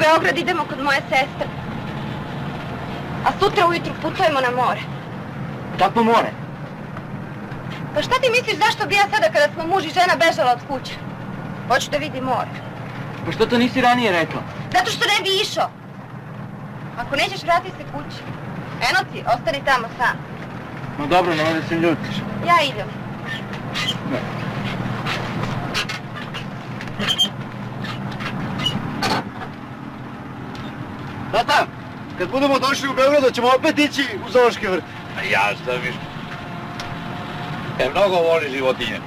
Beograd idemo kod moje sestre. A sutra ujutru putujemo na more. Kako more? Pa šta ti misliš zašto bi ja sada kada smo muž i žena bežala od kuće? Hoću da vidim more. Pa što to nisi ranije rekla? Zato što ne bi išao. Ako nećeš, vrati se kući. Eno ti, ostani tamo sam. No dobro, nemoj da se ljutiš. Ja idem. Ne. Tata, kad budemo došli u Beograd, ćemo opet ići u zoološki vrt. Ja šta viš. Mnogo voli životinje.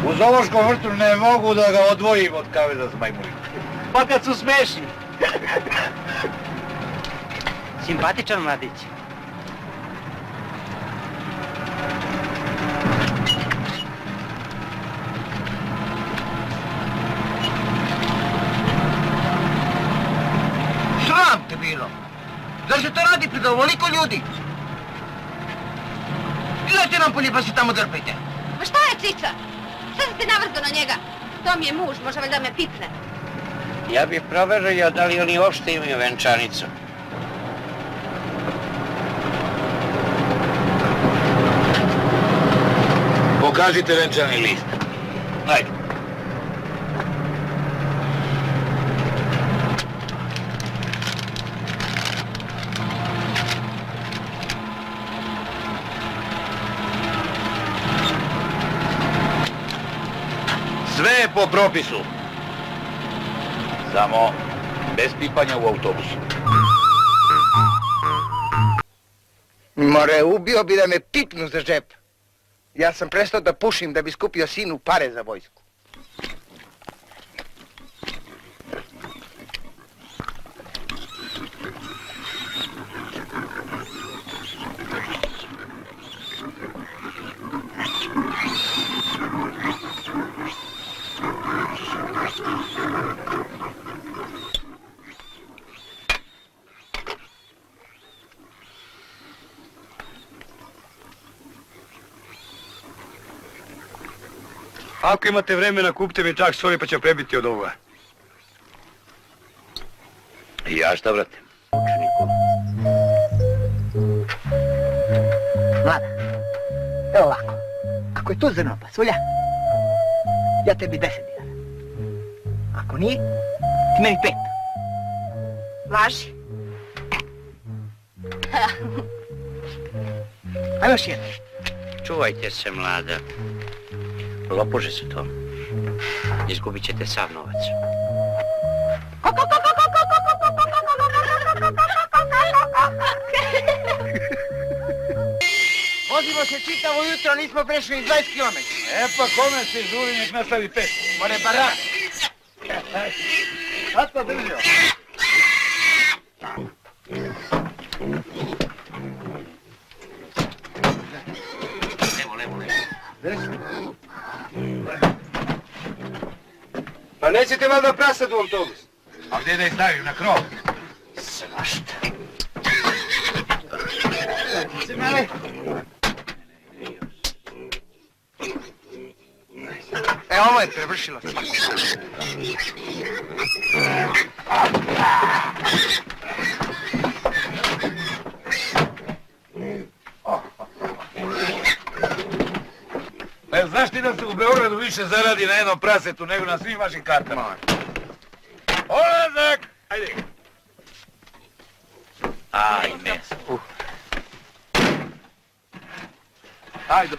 U zoološkom vrtu ne mogu da ga odvojim od kaveza s majmunima. Pa kad su smešni. Simpatičan mladić. Sram te bilo! Zar se to radi pred ovoliko ljudi? Idete nam polje pa se tamo drpajte. Ma šta je, Čiča? Šta si ti navrzao na njega? To mi je muž, može valjda me pipne. Ja bih proverio da li oni uopšte imaju venčanicu. Pokažite venčani list. Ajde. Sve je po propisu. Samo bez pipanja u autobusu. More, ubio bi da me pipnu za džep. Ja sam prestao da pušim da bi skupio sinu pare za vojsku. Ako imate vremena, kupite mi čak soli pa će prebiti od ovoga. I ja šta, brate? Mlada, evo ovako. Ako je to zrno pasulja, ja tebi 10 dinara. Ako nije, ti meni 5. Važi. Ajmo još jedno. Čuvajte se, mlada. Lopuže su to. Izgubit ćete sav novac. Vozimo se čitavo jutro, nismo prešli ni 20 km. E pa kome se žuri, nek nastavi pet. More barak. Tata, držio. Pa nećete valjda prasati u autobus? A gdje da ih stavim, na krov? Svašta. E, ovo je prevršilo svako. Pa znaš ti da se u Beogradu više zaradi na jednom prasetu nego na svim vašim kartama? Olazak! Ajde! Aj, meso. Ajde.